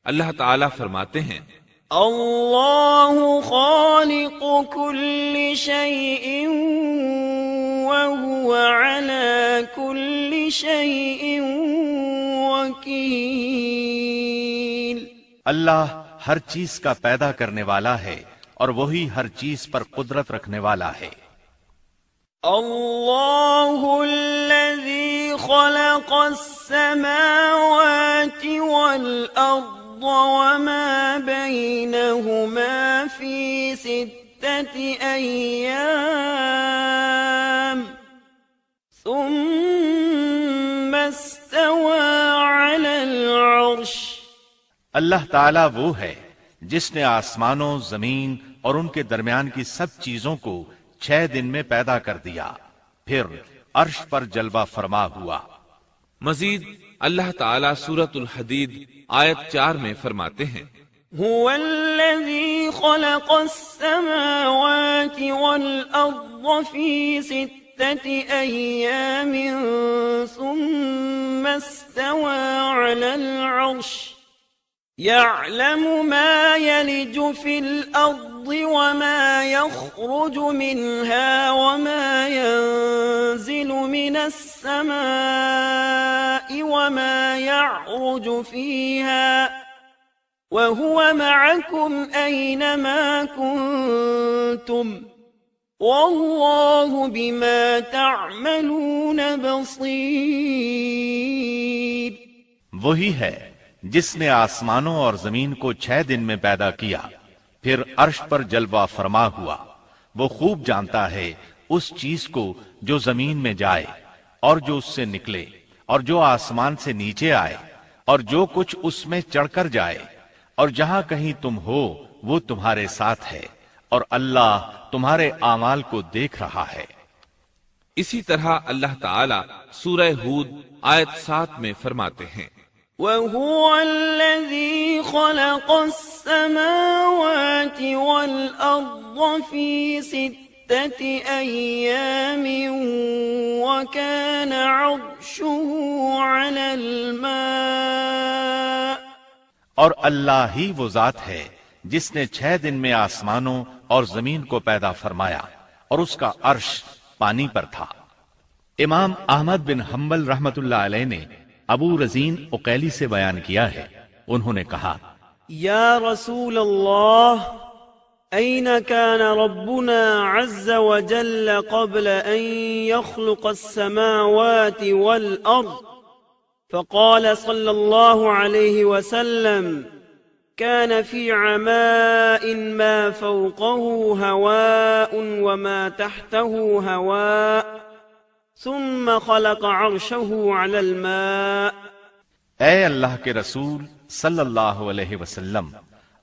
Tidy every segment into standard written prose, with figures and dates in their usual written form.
اللہ تعالیٰ فرماتے ہیں اللہ خالق کل شیء وهو على كل شيء وکیل۔ اللہ ہر چیز کا پیدا کرنے والا ہے اور وہی ہر چیز پر قدرت رکھنے والا ہے۔ اللہ الذی خلق السماوات والارض وما بينهما في 6 أيام ثم استوى على العرش۔ اللہ تعالیٰ وہ ہے جس نے آسمانوں، زمین اور ان کے درمیان کی سب چیزوں کو 6 دن میں پیدا کر دیا، پھر عرش پر جلوہ فرما ہوا۔ مزید اللہ تعالیٰ سورۃ الحدید آیت 4 میں فرماتے ہیں هو الذي خلق السماوات والأرض في 6 أيام ثم استوى على العرش يعلم ما يلج في الأرض وما يخرج منها وما ينزل من السماء وما يعرج فيها وهو معكم أينما كنتم والله بما تعملون بصير۔ وہی ہے جس نے آسمانوں اور زمین کو 6 دن میں پیدا کیا، پھر عرش پر جلوہ فرما ہوا۔ وہ خوب جانتا ہے اس چیز کو جو زمین میں جائے اور جو اس سے نکلے، اور جو آسمان سے نیچے آئے، اور جو کچھ اس میں چڑھ کر جائے، اور جہاں کہیں تم ہو وہ تمہارے ساتھ ہے، اور اللہ تمہارے اعمال کو دیکھ رہا ہے۔ اسی طرح اللہ تعالیٰ سورہ ہود آیت 7 میں فرماتے ہیں وَهُوَ الَّذِي خَلَقَ السَّمَاوَاتِ وَالْأَرْضَ فِي 6 أَيَّامٍ وَكَانَ عَرْشُهُ عَلَى الْمَاءِ۔ اور اللہ ہی وہ ذات ہے جس نے 6 دن میں آسمانوں اور زمین کو پیدا فرمایا، اور اس کا عرش پانی پر تھا۔ امام احمد بن حنبل رحمت اللہ علیہ نے ابو رزین عقیلی سے بیان کیا ہے، انہوں نے کہا یا رسول اللہ أين كان ربنا عز وجل قبل أن يخلق السماوات والأرض؟ فقال صلى الله عليه وسلم كان في عماء ما فوقه هواء وما تحته هواء ثم خلق عرشه على الماء۔ اے اللہ کے رسول صلی اللہ علیہ وسلم،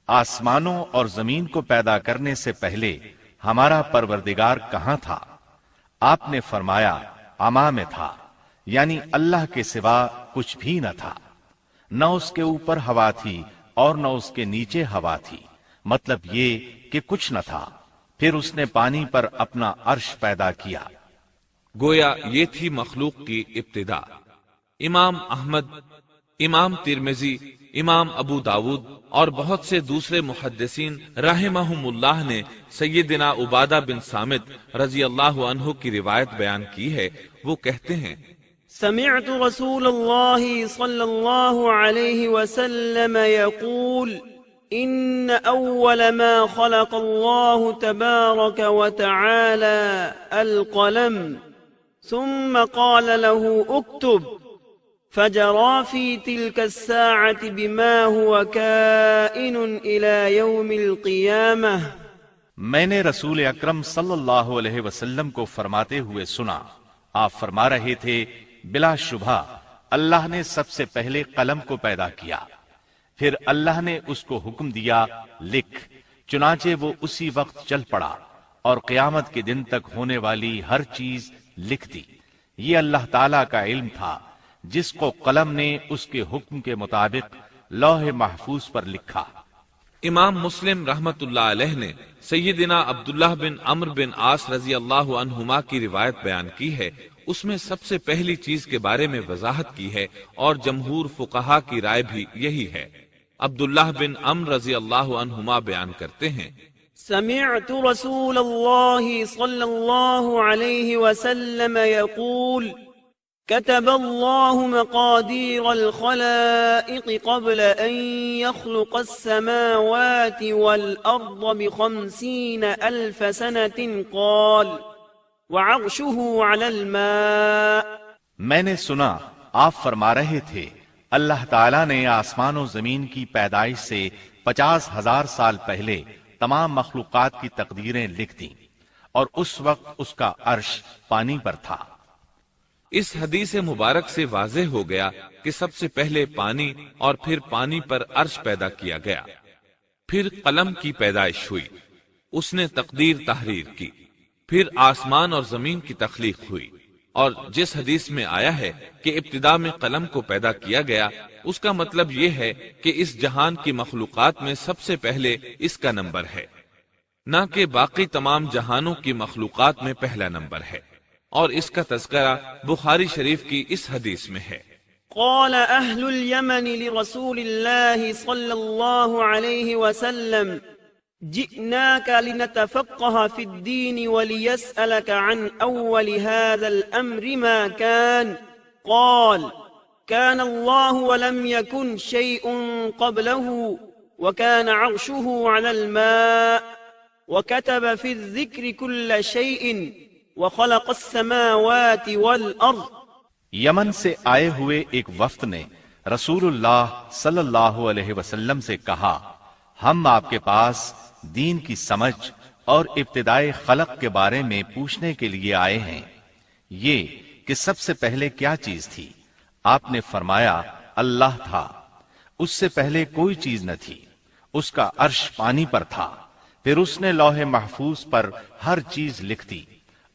آسمانوں اور زمین کو پیدا کرنے سے پہلے ہمارا پروردگار کہاں تھا؟ آپ نے فرمایا عما میں تھا، یعنی اللہ کے سوا کچھ بھی نہ تھا، نہ اس کے اوپر ہوا تھی اور نہ اس کے نیچے ہوا تھی، مطلب یہ کہ کچھ نہ تھا، پھر اس نے پانی پر اپنا عرش پیدا کیا۔ گویا یہ تھی مخلوق کی ابتدا۔ امام احمد، امام ترمذی، امام ابو داود اور بہت سے دوسرے محدثین رحمہم اللہ نے سیدنا عبادہ بن صامت رضی اللہ عنہ کی روایت بیان کی ہے۔ وہ کہتے ہیں سمعت رسول اللہ صلی اللہ علیہ وسلم يقول ان اول ما خلق اللہ تبارک وتعالى القلم ثم قال له اكتب فجرى في تلك الساعة بما هو كائن إلى يوم القيامة۔ میں نے رسول اکرم صلی اللہ علیہ وسلم کو فرماتے ہوئے سنا، آپ فرما رہے تھے بلا شبہ اللہ نے سب سے پہلے قلم کو پیدا کیا، پھر اللہ نے اس کو حکم دیا لکھ، چنانچہ وہ اسی وقت چل پڑا اور قیامت کے دن تک ہونے والی ہر چیز لکھ دی۔ یہ اللہ تعالیٰ کا علم تھا جس کو قلم نے اس کے حکم کے مطابق لوح محفوظ پر لکھا۔ امام مسلم رحمت اللہ علیہ نے سیدنا عبداللہ بن عمرو بن عاص رضی اللہ عنہما کی روایت بیان کی ہے، اس میں سب سے پہلی چیز کے بارے میں وضاحت کی ہے اور جمہور فقہا کی رائے بھی یہی ہے۔ عبداللہ بن عمرو رضی اللہ عنہما بیان کرتے ہیں، سمعت رسول الله صلى الله عليه وسلم يقول كتب الله مقادير الخلائق قبل أن يخلق السماوات والأرض ب50,000 سنة قال وعرشه على الماء۔ میں نے سنا آپ فرما رہے تھے اللہ تعالیٰ نے آسمان و زمین کی پیدائش سے 50,000 سال پہلے تمام مخلوقات کی تقدیریں لکھ دیں، اور اس وقت اس کا عرش پانی پر تھا۔ اس حدیث مبارک سے واضح ہو گیا کہ سب سے پہلے پانی اور پھر پانی پر عرش پیدا کیا گیا، پھر قلم کی پیدائش ہوئی، اس نے تقدیر تحریر کی، پھر آسمان اور زمین کی تخلیق ہوئی۔ اور جس حدیث میں آیا ہے کہ ابتدا میں قلم کو پیدا کیا گیا، اس کا مطلب یہ ہے کہ اس جہان کی مخلوقات میں سب سے پہلے اس کا نمبر ہے، نہ کہ باقی تمام جہانوں کی مخلوقات میں پہلا نمبر ہے، اور اس کا تذکرہ بخاری شریف کی اس حدیث میں ہے۔ قال أهل اليمن لرسول الله صلى الله عليه وسلم جئناك لنتفقه في الدين وليسألك عن أول هذا الأمر ما كان قال كان الله ولم يكن شيء قبله وكان عرشه على الماء وكتب في الذكر كل شيء وخلق السماوات والأرض۔ یمن سے آئے ہوئے ایک وفد نے رسول اللہ صلی اللہ علیہ وسلم سے کہا، ہم آپ کے پاس دین کی سمجھ اور ابتدائے خلق کے بارے میں پوچھنے کے لیے آئے ہیں، یہ کہ سب سے پہلے کیا چیز تھی؟ آپ نے فرمایا اللہ تھا، اس سے پہلے کوئی چیز نہ تھی، اس کا عرش پانی پر تھا، پھر اس نے لوح محفوظ پر ہر چیز لکھ دی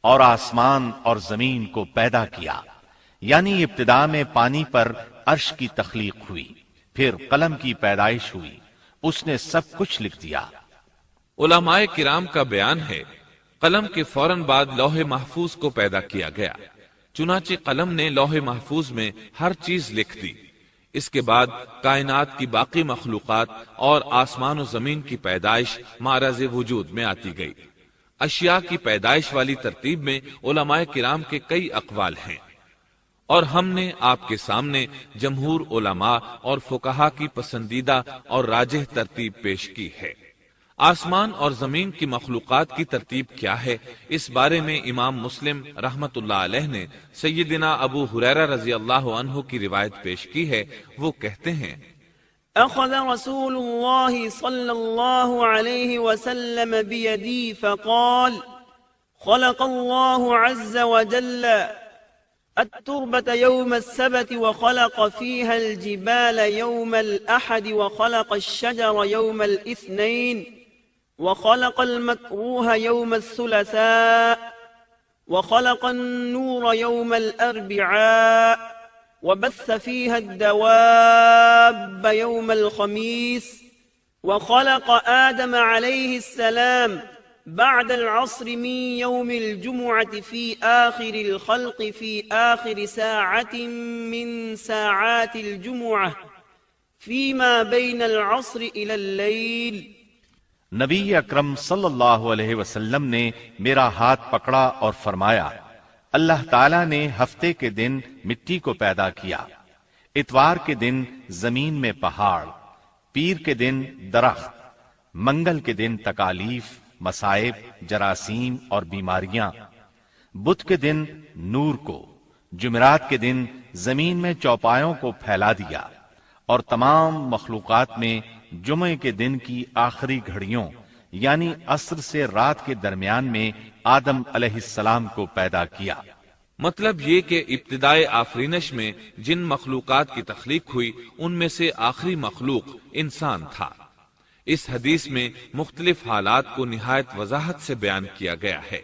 اور آسمان اور زمین کو پیدا کیا، یعنی ابتدا میں پانی پر عرش کی تخلیق ہوئی، پھر قلم کی پیدائش ہوئی، اس نے سب کچھ لکھ دیا۔ علماء کرام کا بیان ہے، قلم کے فوراً بعد لوح محفوظ کو پیدا کیا گیا، چنانچہ قلم نے لوح محفوظ میں ہر چیز لکھ دی۔ اس کے بعد کائنات کی باقی مخلوقات اور آسمان و زمین کی پیدائش معرض وجود میں آتی گئی۔ اشیاء کی پیدائش والی ترتیب میں علماء کرام کے کئی اقوال ہیں، اور ہم نے آپ کے سامنے جمہور علماء اور فقہا کی پسندیدہ اور راجح ترتیب پیش کی ہے۔ آسمان اور زمین کی مخلوقات کی ترتیب کیا ہے، اس بارے میں امام مسلم رحمت اللہ علیہ نے سیدنا ابو ہریرہ رضی اللہ عنہ کی روایت پیش کی ہے۔ وہ کہتے ہیں، أخذ رسول الله صلى الله عليه وسلم بيدي فقال خلق الله عز وجل التربة يوم السبت وخلق فيها الجبال يوم الأحد وخلق الشجر يوم الاثنين وخلق المكروه يوم الثلاثاء وخلق النور يوم الأربعاء وبث فيها الدواب يوم الخميس وخلق آدم عليه السلام بعد العصر من يوم الجمعة في آخر الخلق في آخر ساعة من ساعات الجمعة فيما بين العصر إلى الليل۔ نبی اکرم صلی اللہ علیہ وسلم نے میرا ہاتھ پکڑا اور فرمایا، اللہ تعالیٰ نے ہفتے کے دن مٹی کو پیدا کیا، اتوار کے دن زمین میں پہاڑ، پیر کے دن درخت، منگل کے دن تکالیف، مصائب، جراثیم اور بیماریاں، بدھ کے دن نور کو، جمعرات کے دن زمین میں چوپایوں کو پھیلا دیا، اور تمام مخلوقات میں جمعے کے دن کی آخری گھڑیوں یعنی عصر سے رات کے درمیان میں آدم علیہ السلام کو پیدا کیا۔ مطلب یہ کہ ابتدائے آفرینش میں جن مخلوقات کی تخلیق ہوئی ان میں سے آخری مخلوق انسان تھا۔ اس حدیث میں مختلف حالات کو نہایت وضاحت سے بیان کیا گیا ہے۔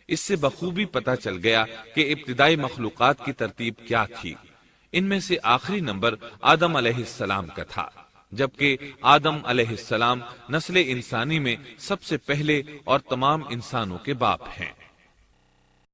اس سے بخوبی پتہ چل گیا کہ ابتدائی مخلوقات کی ترتیب کیا تھی۔ ان میں سے آخری نمبر آدم علیہ السلام کا تھا، جبکہ آدم علیہ السلام نسل انسانی میں سب سے پہلے اور تمام انسانوں کے باپ ہیں۔